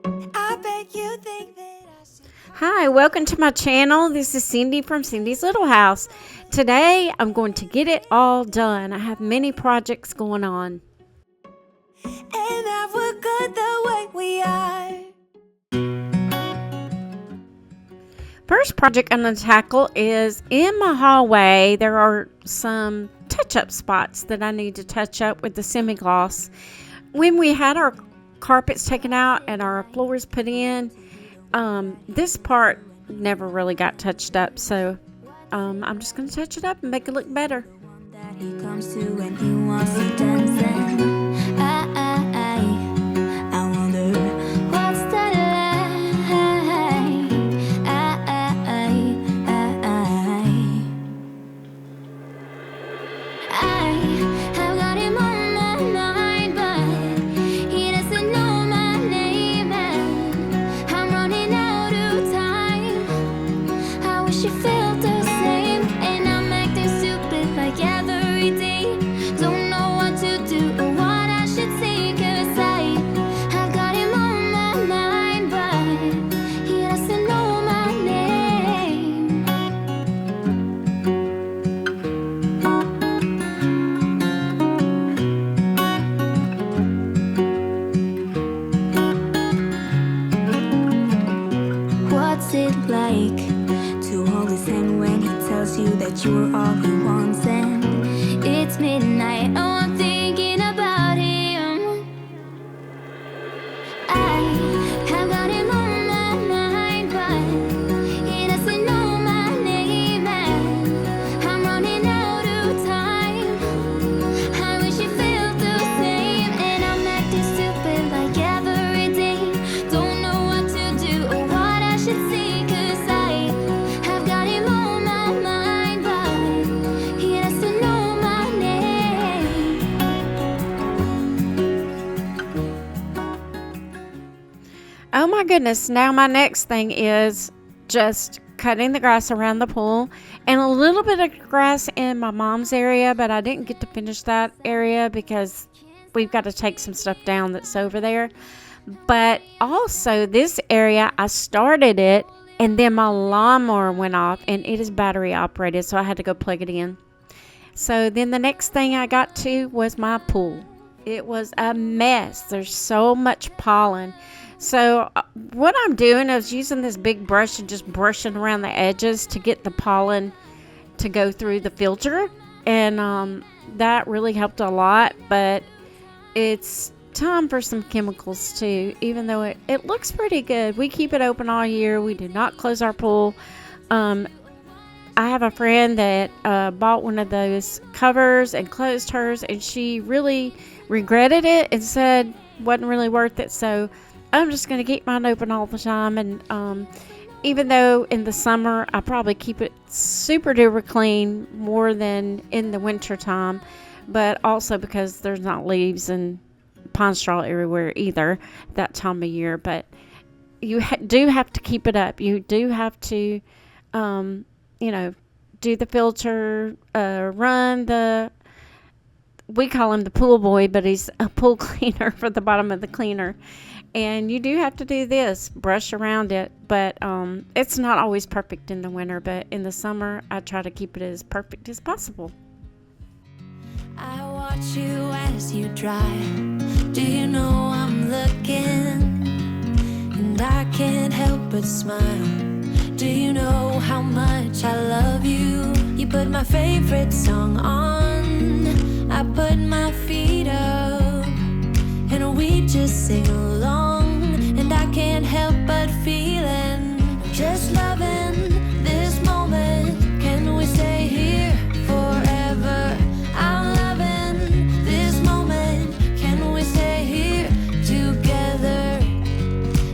I bet you think that I should. Hi, welcome to my channel. This is Cindy from Cindy's Little House. Today I'm going to get it all done. I have many projects going on. And that we're good the way we are. First project I'm going to tackle is in my hallway. There are some touch-up spots that I need to touch up with the semi-gloss. When we had our carpets taken out and our floors put in, this part never really got touched up, so I'm just going to touch it up and make it look better. That he comes to when he wants to dance. And I wonder what's the lie. I have got him on my mind, but he doesn't know my name, and I'm running out of time. I wish you felt the same, and I'm acting stupid like every day. Don't know what to do or what I should say, 'cause I've got him on my mind, but he doesn't know my name. What's it like to hold his hand when he tells you that you are all he wants? And it's midnight, oh, I'm thinking about him. I have got him on my mind, but he doesn't know my name, and I'm running out of time. I wish you felt the same, and I'm acting stupid like every day. Don't know what to do or what I should say, 'cause I have got him on my mind, but he doesn't know my name. Oh my goodness, now my next thing is just cutting the grass around the pool and a little bit of grass in my mom's area, but I didn't get to finish that area because we've got to take some stuff down that's over there. But also this area, I started it and then my lawnmower went off and it is battery operated, so I had to go plug it in. So then the next thing I got to was my pool. It was a mess. There's so much pollen. So what I'm doing is using this big brush and just brushing around the edges to get the pollen to go through the filter. And that really helped a lot. But it's time for some chemicals too, even though it looks pretty good. We keep it open all year. We do not close our pool. I have a friend that bought one of those covers and closed hers, and she really regretted it and said wasn't really worth it. So I'm just going to keep mine open all the time. And even though in the summer I probably keep it super duper clean more than in the winter time, but also because there's not leaves and pine straw everywhere either that time of year. But you do have to keep it up. You do have to do the filter, run the, we call him the pool boy, but he's a pool cleaner for the bottom of the cleaner. And you do have to do this, brush around it. But it's not always perfect in the winter, but in the summer, I try to keep it as perfect as possible. I watch you as you drive. Do you know I'm looking? And I can't help but smile. Do you know how much I love you? You put my favorite song on. I put my feet up, and we just sing along. And I can't help but feeling, just loving this moment. Can we stay here forever? I'm loving this moment. Can we stay here together?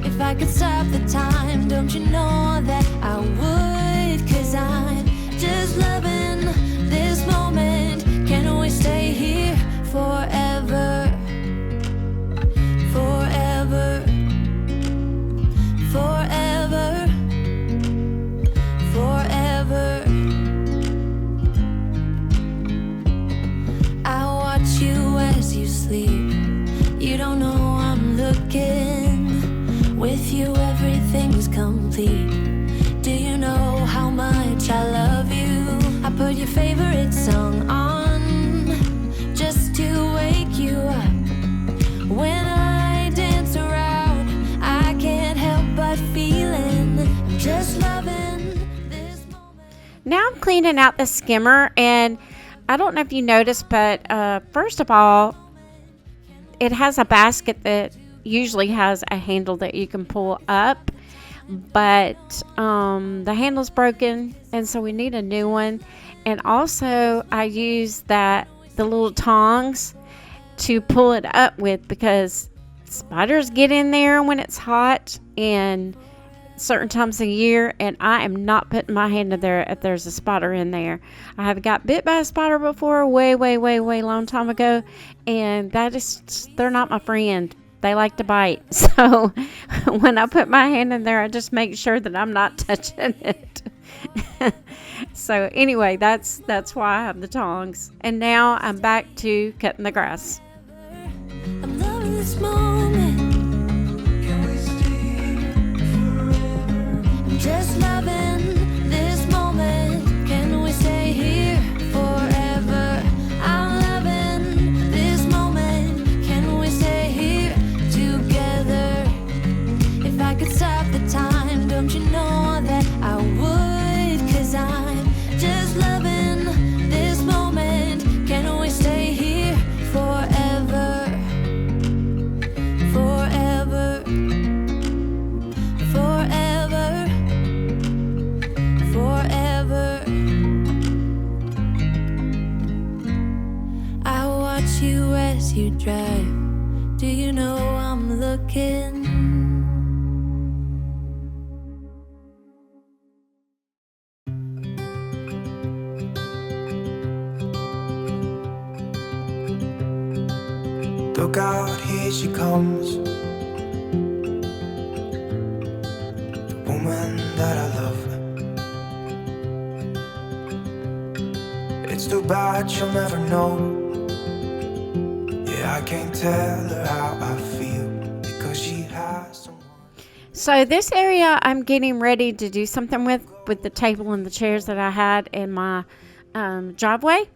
If I could stop the time, don't you know that I would? 'Cause I'm just loving this moment. Can we stay here forever? Forever. Forever. Forever. I watch you as you sleep. You don't know I'm looking. With you everything's complete. Do you know how much I love you? I put your favorite song on just to wake you up. When I dance around, I can't help but feeling I'm just loving this moment. Now I'm cleaning out the skimmer, and I don't know if you noticed, but first of all, it has a basket that usually has a handle that you can pull up, but the handle's broken, and so we need a new one. And also I use the little tongs to pull it up with, because spiders get in there when it's hot and certain times of year, and I am not putting my hand in there if there's a spider in there. I have got bit by a spider before, way long time ago, and they're not my friend. They like to bite. So when I put my hand in there, I just make sure that I'm not touching it. So anyway, that's why I have the tongs. And now I'm back to cutting the grass. I'm loving this moment. I'm just loving this moment. Can we stay here forever? I'm loving this moment. Can we stay here together? If I could stop the time, don't you know that I would? 'Cause I'm just loving this moment. Can we stay here forever? Forever, forever, forever. I watch you as you drive. Do you know I'm looking? Look out, here she comes, the woman that I love. It's too bad she'll never know. Yeah, I can't tell her how I feel, because she has someone. So this area I'm getting ready to do something with the table and the chairs that I had in my driveway.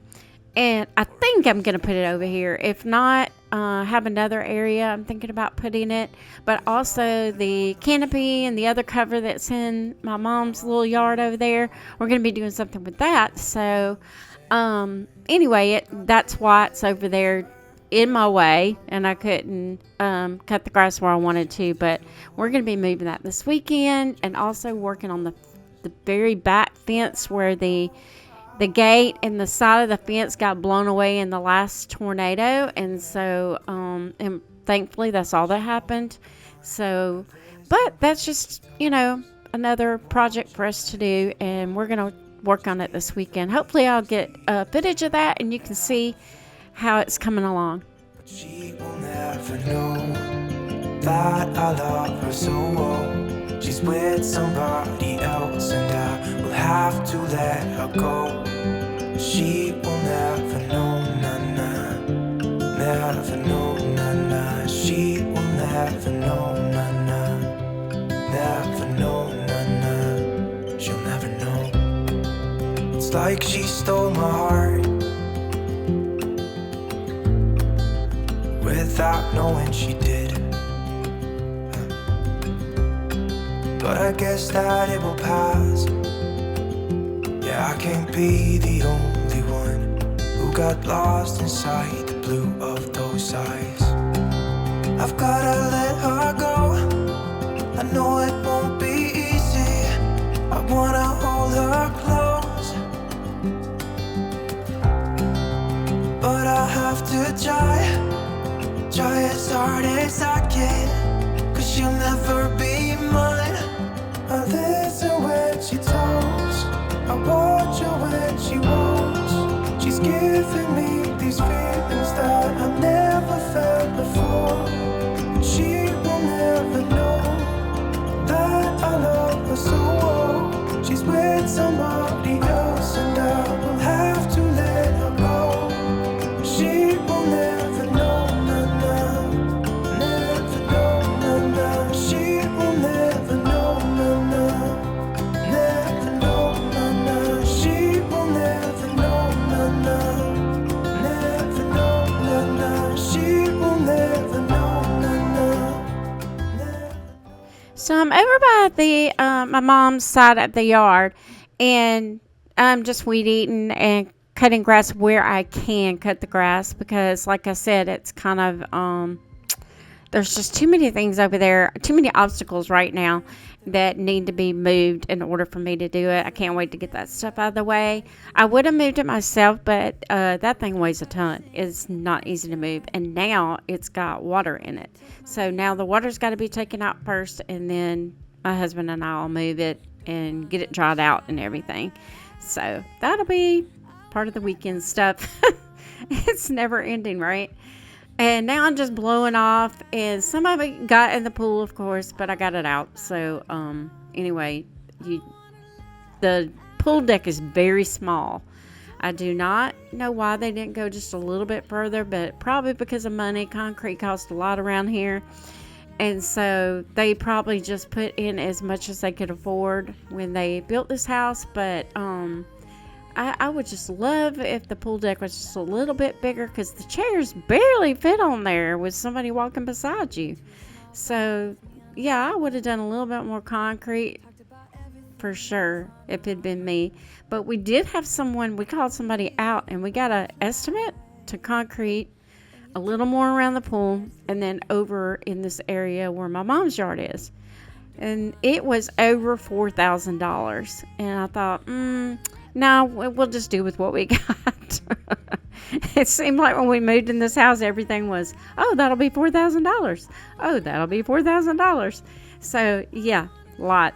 And I think I'm going to put it over here. If not, have another area I'm thinking about putting it. But also the canopy and the other cover that's in my mom's little yard over there, we're going to be doing something with that. So anyway, that's why it's over there in my way, and I couldn't cut the grass where I wanted to. But we're going to be moving that this weekend, and also working on the very back fence where the gate and the side of the fence got blown away in the last tornado. And so and thankfully that's all that happened. So, but that's just, another project for us to do, and we're going to work on it this weekend. Hopefully I'll get footage of that and you can see how it's coming along. She will never know that I love her so well. She's with somebody else, and I will have to let her go. She will never know, na-na. Never know, na-na. She will never know, na-na. Never know, na-na. She'll never know. It's like she stole my heart without knowing she did. But I guess that it will pass. Yeah, I can't be the only one who got lost inside the blue of those eyes. I've gotta let her go. I know it won't be easy. I wanna hold her close, but I have to try as hard as I can, 'cause she'll never be mine. I listen when she talks, I watch her when she walks. She's giving me these feelings that I've never felt before. She will never So I'm over by the my mom's side of the yard, and I'm just weed eating and cutting grass where I can cut the grass because, like I said, it's kind of there's just too many things over there, too many obstacles right now that need to be moved in order for me to do it. I can't wait to get that stuff out of the way. I would have moved it myself, but that thing weighs a ton. It's not easy to move, and now it's got water in it. So now the water's got to be taken out first, and then my husband and I will move it and get it dried out and everything. So that'll be part of the weekend stuff. It's never ending, right? And now I'm just blowing off, and some of it got in the pool, of course, but I got it out. So, anyway, the pool deck is very small. I do not know why they didn't go just a little bit further, but probably because of money. Concrete costs a lot around here. And so they probably just put in as much as they could afford when they built this house. But, I would just love if the pool deck was just a little bit bigger because the chairs barely fit on there with somebody walking beside you. So, yeah, I would have done a little bit more concrete for sure if it had been me. But we did have we called somebody out and we got an estimate to concrete a little more around the pool and then over in this area where my mom's yard is. And it was over $4,000. And I thought, no, we'll just do with what we got. It seemed like when we moved in this house, everything was, oh, that'll be $4,000. Oh, that'll be $4,000. So, yeah, lot.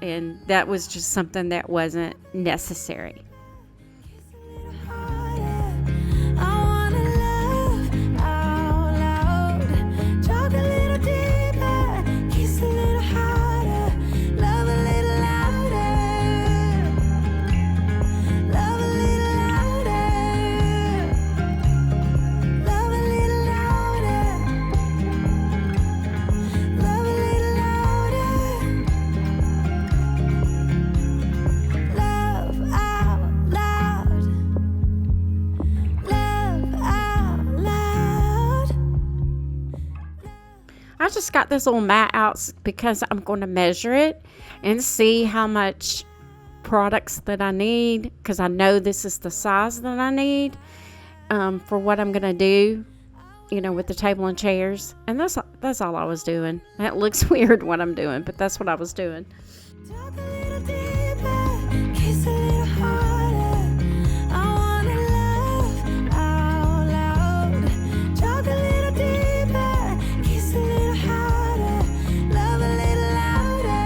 And that was just something that wasn't necessary. I just got this little mat out because I'm going to measure it and see how much products that I need, because I know this is the size that I need for what I'm going to do, with the table and chairs. And that's all I was doing. That looks weird what I'm doing, but that's what I was doing. Talk a little deeper, kiss a little harder. I wanna love out loud. Talk a little deeper, kiss a little harder. Love a little louder.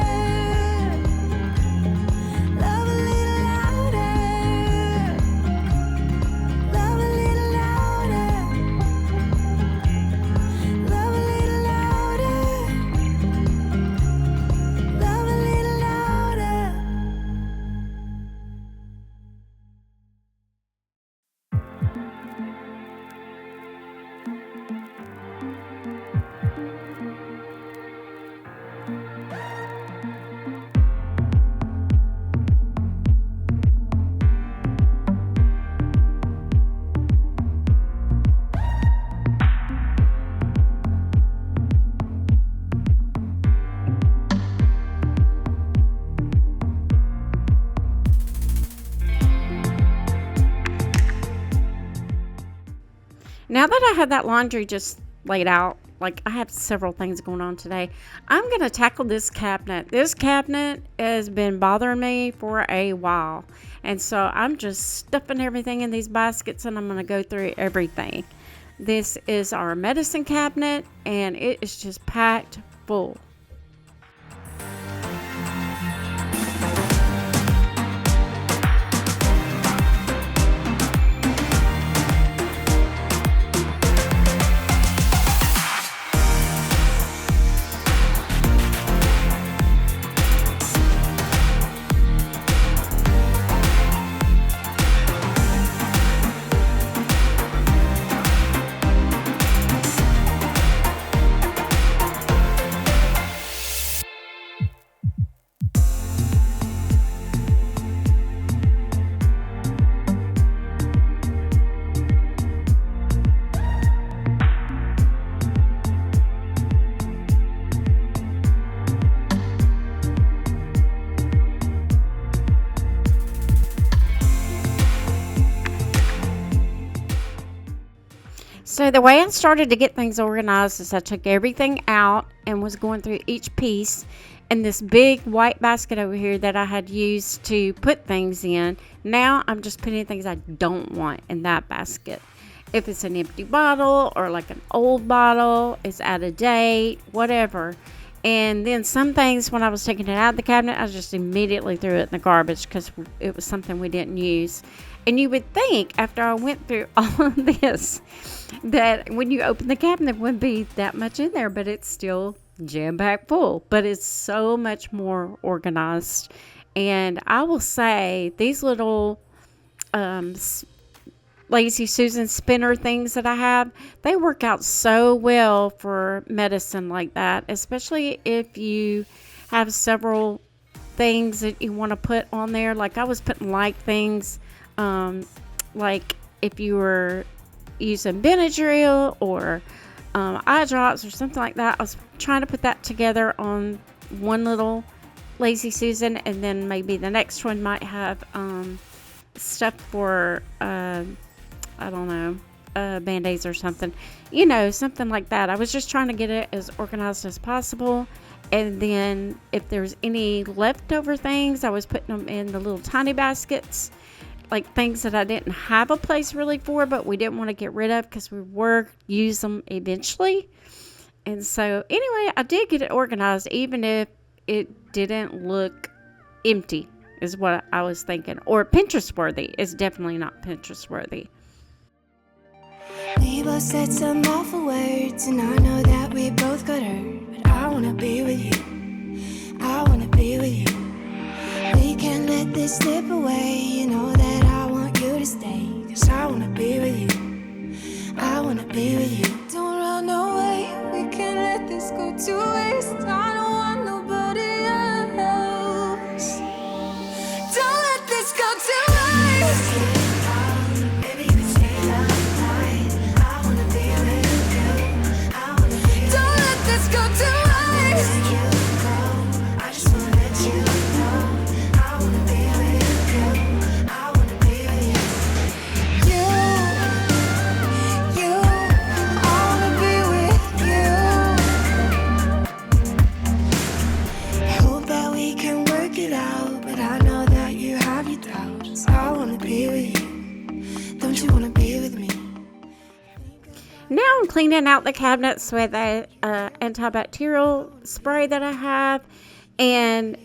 Love a little louder. Love a little louder. Love a little louder. Love a little louder. Now that I have that laundry just laid out, like I have several things going on today, I'm going to tackle this cabinet. This cabinet has been bothering me for a while. And so I'm just stuffing everything in these baskets and I'm going to go through everything. This is our medicine cabinet and it is just packed full. So the way I started to get things organized is I took everything out and was going through each piece. And this big white basket over here that I had used to put things in, now I'm just putting things I don't want in that basket. If it's an empty bottle or like an old bottle, it's out of date, whatever. And then some things, when I was taking it out of the cabinet, I just immediately threw it in the garbage because it was something we didn't use. And you would think, after I went through all of this, that when you open the cabinet, there wouldn't be that much in there, but it's still jam-packed full. But it's so much more organized. And I will say, these little Lazy Susan spinner things that I have, they work out so well for medicine like that, especially if you have several things that you want to put on there. Like I was putting light things, like if you were using Benadryl or eye drops or something like that. I was trying to put that together on one little Lazy Susan, and then maybe the next one might have stuff for I don't know, Band-Aids or something, something like that. I was just trying to get it as organized as possible. And then if there's any leftover things, I was putting them in the little tiny baskets, like things that I didn't have a place really for, but we didn't want to get rid of because we were use them eventually. And so anyway, I did get it organized, even if it didn't look empty, is what I was thinking. Or Pinterest worthy. It's definitely not Pinterest worthy. We both said some awful words, and I know that we both got hurt. But I wanna be with you. I wanna be with you. We can't let this slip away. You know that I want you to stay. 'Cause I wanna be with you. I wanna be with you. Don't run away. We can't let this go to waste. I don't want nobody else. Don't let this go to waste. Now I'm cleaning out the cabinets with a antibacterial spray that I have, and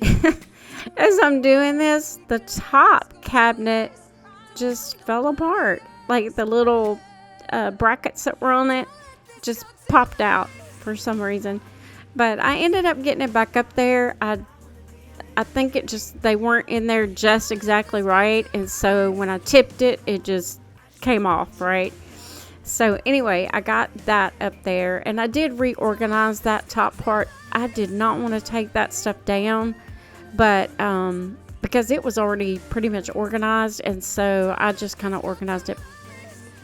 as I'm doing this, the top cabinet just fell apart. Like the little brackets that were on it just popped out for some reason. But I ended up getting it back up there. I think they weren't in there just exactly right, and so when I tipped it, it just came off, right? So anyway, I got that up there, and I did reorganize that top part. I did not want to take that stuff down, but because it was already pretty much organized, and so I just kind of organized it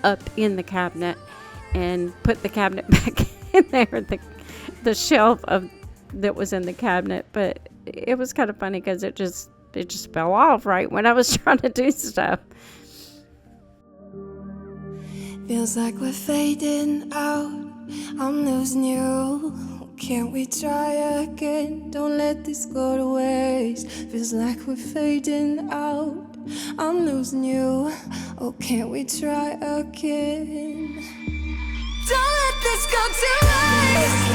up in the cabinet and put the cabinet back in there, the shelf that was in the cabinet. But it was kind of funny because it just fell off right when I was trying to do stuff. Feels like we're fading out. I'm losing you. Can't we try again? Don't let this go to waste. Feels like we're fading out. I'm losing you. Oh, can't we try again? Don't let this go to waste.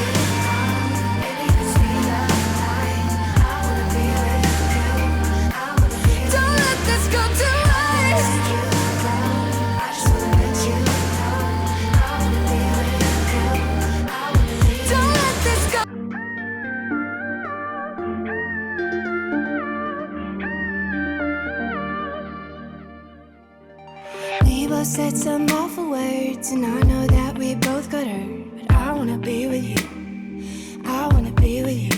Don't let this go to waste. We both said some awful words, and I know that we both got hurt. But I wanna be with you. I wanna be with you.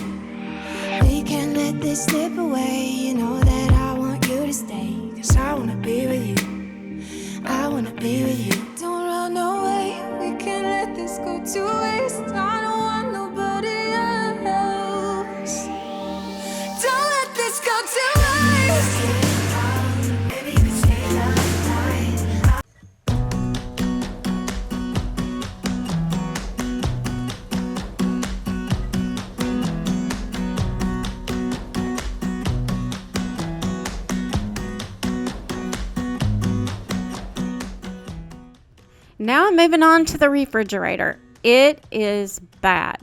We can't let this slip away. You know that I want you to stay. 'Cause I wanna be with you. I wanna be with you. Don't run away. We can't let this go to waste. I don't want nobody else. Don't let this go to waste. Now I'm moving on to the refrigerator. It is bad.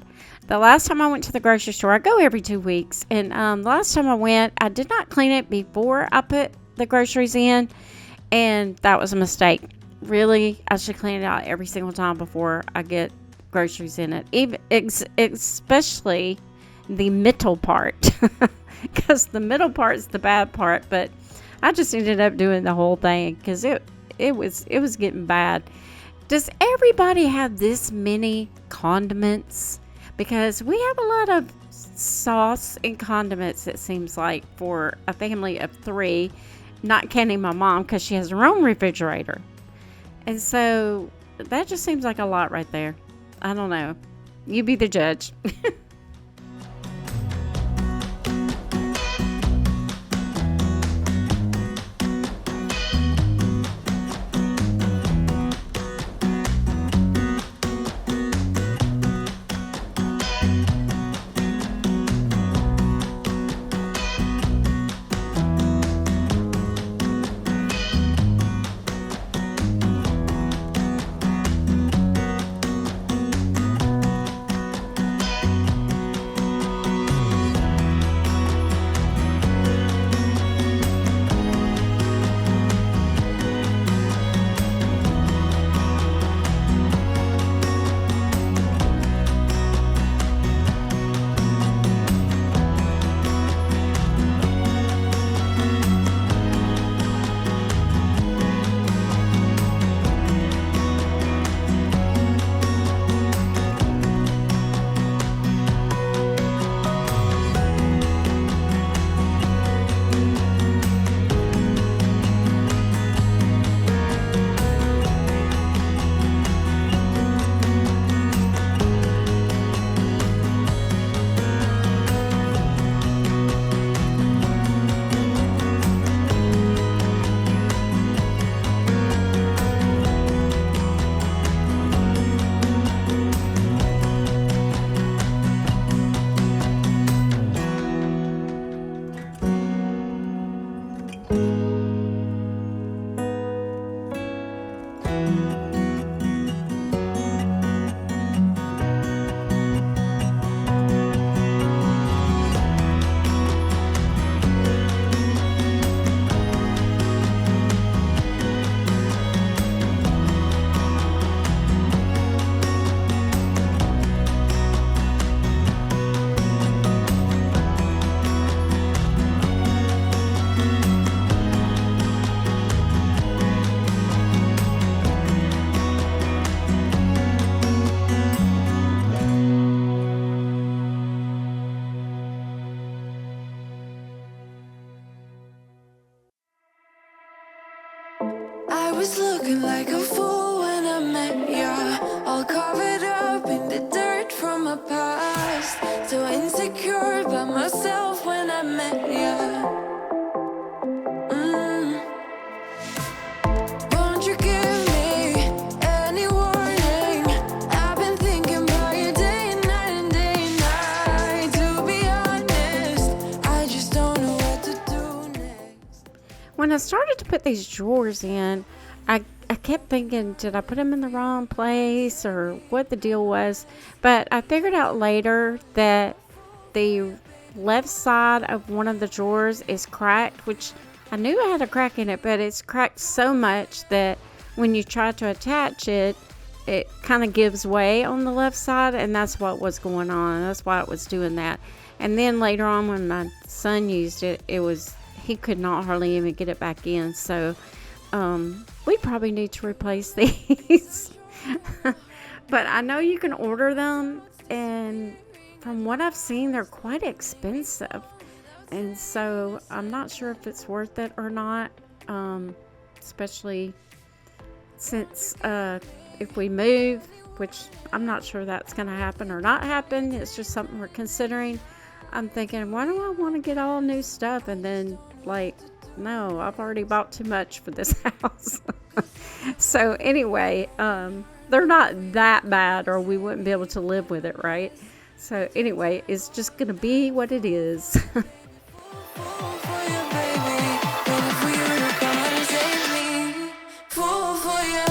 The last time I went to the grocery store, I go every 2 weeks, and the last time I went, I did not clean it before I put the groceries in, and that was a mistake. Really, I should clean it out every single time before I get groceries in it, especially the middle part, because the middle part is the bad part. But I just ended up doing the whole thing because it was getting bad. Does everybody have this many condiments? Because we have a lot of sauce and condiments, it seems like, for a family of 3, not counting my mom because she has her own refrigerator. And so that just seems like a lot right there. I don't know. You be the judge. I was looking like a fool when I met ya, all covered up in the dirt from my past. So insecure about myself when I met ya. Won't you give me any warning? I've been thinking about you day and night. To be honest, I just don't know what to do next. When I started to put these drawers in, I kept thinking, did I put them in the wrong place or what the deal was? But I figured out later that the left side of one of the drawers is cracked, which I knew I had a crack in it, but it's cracked so much that when you try to attach it, it kind of gives way on the left side, and that's what was going on. That's why it was doing that. And then later on when my son used it, he could not hardly even get it back in. So we probably need to replace these. But I know you can order them, and from what I've seen, they're quite expensive. And so I'm not sure if it's worth it or not, especially since if we move, which I'm not sure that's going to happen or not happen. It's just something we're considering. I'm thinking, why do I want to get all new stuff? And then, no, I've already bought too much for this house. So anyway, they're not that bad, or we wouldn't be able to live with it, right? So anyway, it's just going to be what it is. Fool for you,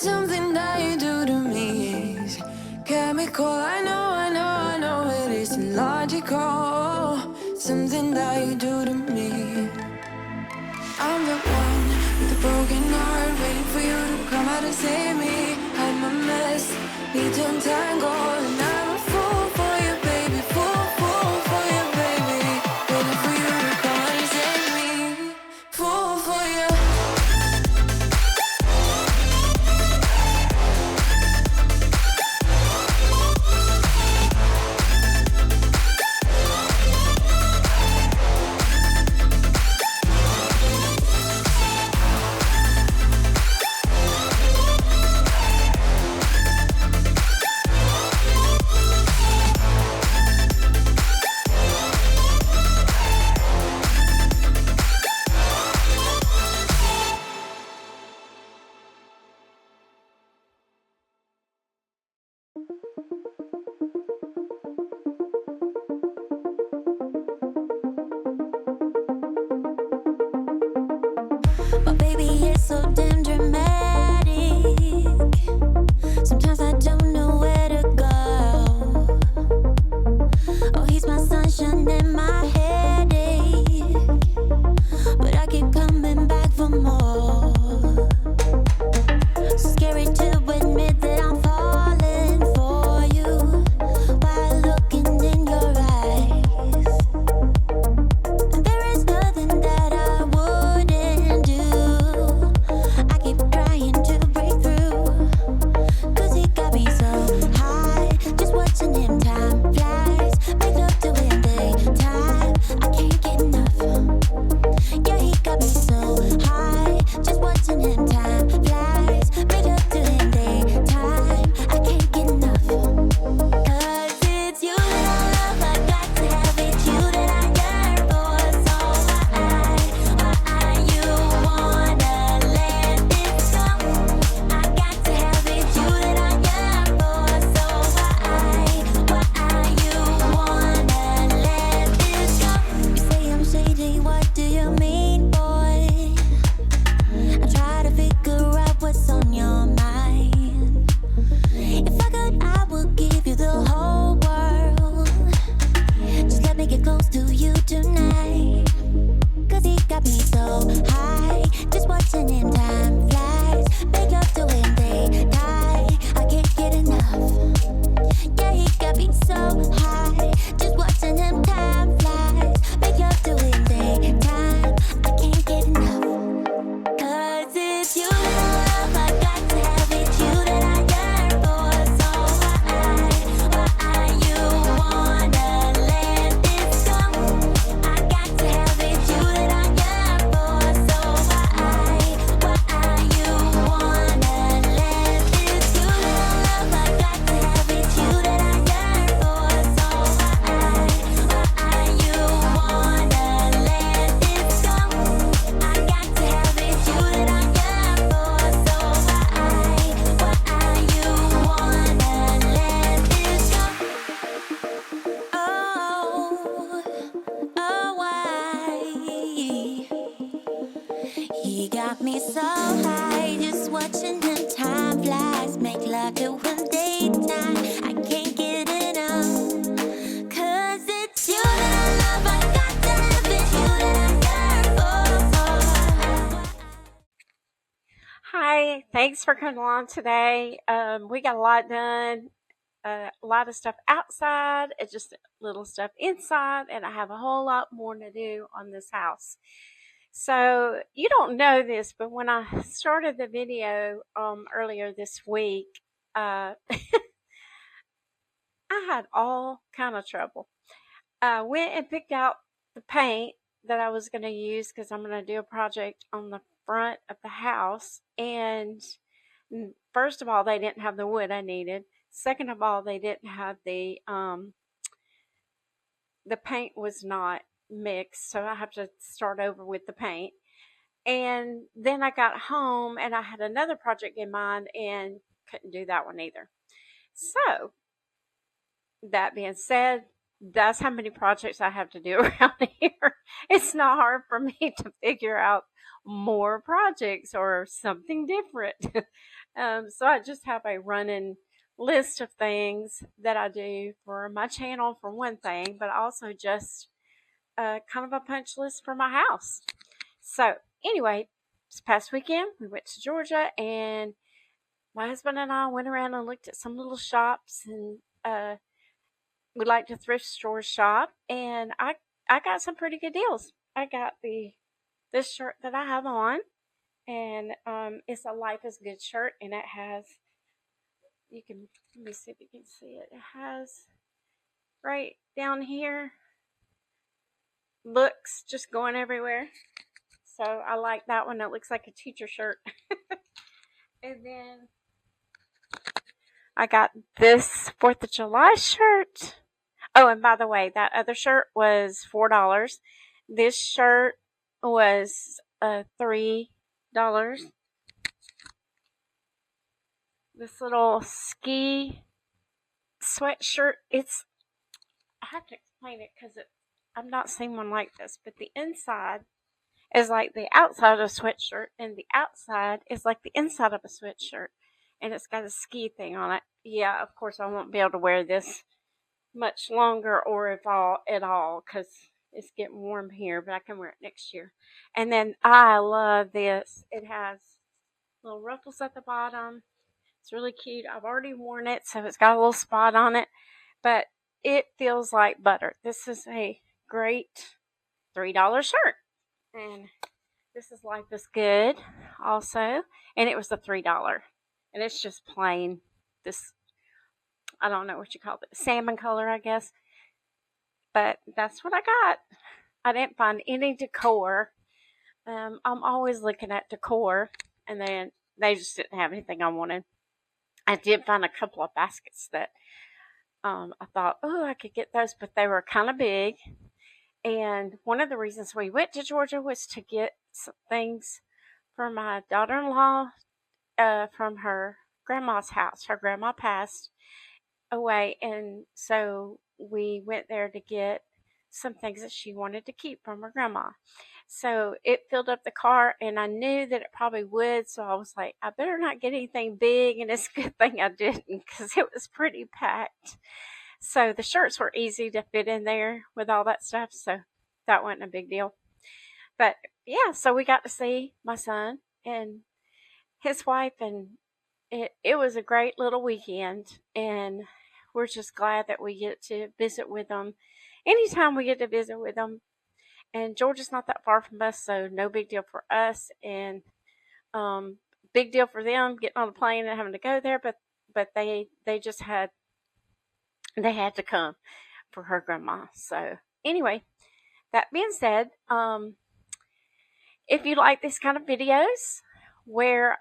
something that you do to me is chemical. I know it isn't logical. Something that you do to me. I'm the one with a broken heart, waiting for you to come out and save me. I'm a mess, need to untangle, and I'm a fool for you, baby. Fool for you, baby. Waiting for you to come out and save me. Fool for you. But baby, it's so damn dramatic. Sometimes I don't know where to go. Oh, he's my sunshine and my headache, but I keep coming back for more. So scary to admit that I'm falling for you while looking in your eyes. And there is nothing that I wouldn't do. I keep trying to break through, 'cause he got me so high, just watching him. Time flies, make love to him daytime. I can't get enough. Yeah, he got me so high, just watching him. Time flies, make love to him daytime. I can't get enough. 'Cause it's you that I love, I got to have it. You that I yearn for, so why you wanna let this go? I got to have it. You that I yearn for, so why you wanna let this go? You say I'm shady, what do you mean, boy? I try to figure out what's on your mind. If I could, I would give you the whole world. Just let me get close to you tonight. 'Cause he got me so high, just watching him. Time flies, make love to him daytime. I can't get enough. Yeah, he got me so high, just watching him. Time flies, make love to him daytime. I can't get enough. 'Cause it's you that I love, I got to have it. You that I yearn for, so why you wanna let this go? I got to have it. You that I yearn for, so why you wanna let this go? You that I love, I got to have it. You that I yearn for, so why you wanna let this go? I got to have it. You that I yearn for, so why you wanna let this go? Why? He got me so high, just watching him. Time flies, make love to him daytime. I can't get enough. 'Cause it's you that I love, I got to have it. You that I yearn for. Hi, thanks for coming along today. We got a lot done, a lot of stuff outside, and just little stuff inside, and I have a whole lot more to do on this house. So you don't know this, but when I started the video earlier this week, I had all kind of trouble. I went and picked out the paint that I was going to use because I'm going to do a project on the front of the house. And first of all, they didn't have the wood I needed. Second of all, they didn't have the paint was not mixed, so I have to start over with the paint. And then I got home and I had another project in mind and couldn't do that one either. So that being said, that's how many projects I have to do around here. It's not hard for me to figure out more projects or something different. So I just have a running list of things that I do for my channel for one thing, but also just kind of a punch list for my house. So anyway, this past weekend we went to Georgia, and my husband and I went around and looked at some little shops, and we like to thrift store shop, and I got some pretty good deals. I got this shirt that I have on, and it's a Life is Good shirt, and it has, you can, let me see if you can see it. It has right down here books just going everywhere. So I like that one. It looks like a teacher shirt. And then I got this 4th of July shirt. Oh, and by the way, that other shirt was $4. This shirt was $3. This little ski sweatshirt, I have to explain it because I've not seen one like this, but the inside is like the outside of a sweatshirt, and the outside is like the inside of a sweatshirt, and it's got a ski thing on it. Yeah, of course I won't be able to wear this much longer or if all at all because it's getting warm here, but I can wear it next year. And then I love this. It has little ruffles at the bottom. It's really cute. I've already worn it, so it's got a little spot on it, but it feels like butter. This is a great $3 shirt. And this is Life is Good also. And it was a $3. And it's just plain, this, I don't know what you call it, salmon color, I guess. But that's what I got. I didn't find any decor. I'm always looking at decor, and then they just didn't have anything I wanted. I did find a couple of baskets that I thought, oh, I could get those, but they were kind of big. And one of the reasons we went to Georgia was to get some things for my daughter-in-law from her grandma's house. Her grandma passed away, and so we went there to get some things that she wanted to keep from her grandma. So it filled up the car, and I knew that it probably would, so I was like, I better not get anything big, and it's a good thing I didn't because it was pretty packed. So the shirts were easy to fit in there with all that stuff, so that wasn't a big deal. But yeah, so we got to see my son and his wife, and it was a great little weekend, and we're just glad that we get to visit with them. Anytime we get to visit with them, and Georgia's not that far from us, so no big deal for us, and big deal for them getting on a plane and having to go there, but they just had to come for her grandma. So anyway, that being said, if you like these kind of videos where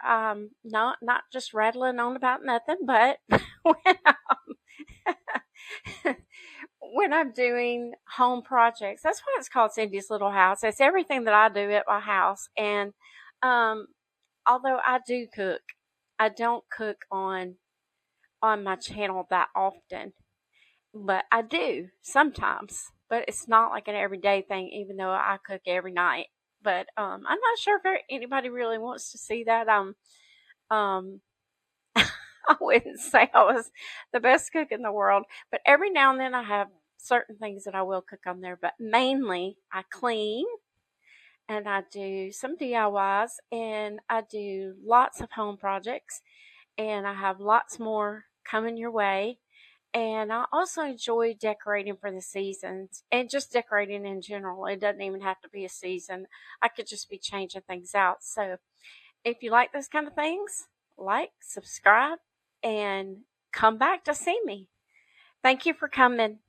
not just rattling on about nothing, but when I'm doing home projects, that's why it's called Cindy's Little House. It's everything that I do at my house. And although I do cook, I don't cook on my channel that often. But I do sometimes. But it's not like an everyday thing, even though I cook every night. But I'm not sure if anybody really wants to see that. I wouldn't say I was the best cook in the world, but every now and then I have certain things that I will cook on there. But mainly I clean, and I do some DIYs, and I do lots of home projects, and I have lots more coming your way. And I also enjoy decorating for the seasons and just decorating in general. It doesn't even have to be a season. I could just be changing things out. So if you like those kind of things, like, subscribe, and come back to see me. Thank you for coming.